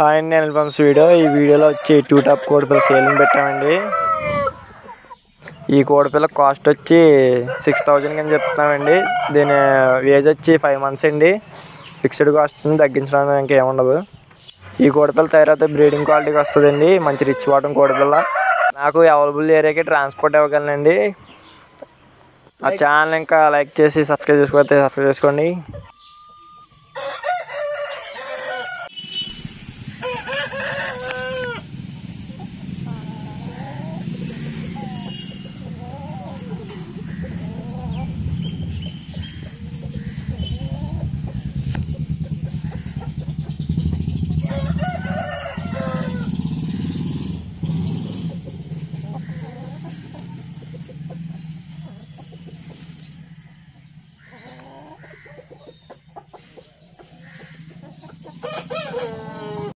Hi అండి, Anil pumps video. ఈ వీడియోలో వచ్చి 2 టాప్ కోడిపిల్ల సేలింగ్ పెట్టామండి. ఈ కోడిపిల్ల కాస్ట్ వచ్చి 6000 అని చెప్తున్నామండి. దీని ఏజ్ వచ్చి 5 months అండి. ఫిక్స్డ్ కాస్ట్ తగ్గించడానికి ఇంకేముండదు. ఈ కోడిపిల్ల తయారైతే బ్రీడింగ్ క్వాలిటీకి వస్తుందండి. మంచి రిచ్ వాటం కోడిపిల్ల. నాకు అవైలబుల్ ఏరియాకి ట్రాన్స్పోర్ట్ ఇవ్వగలనండి. ఆ ఛానల్ ఇంకా లైక్ చేసి సబ్స్క్రైబ్ చేసుకోండి.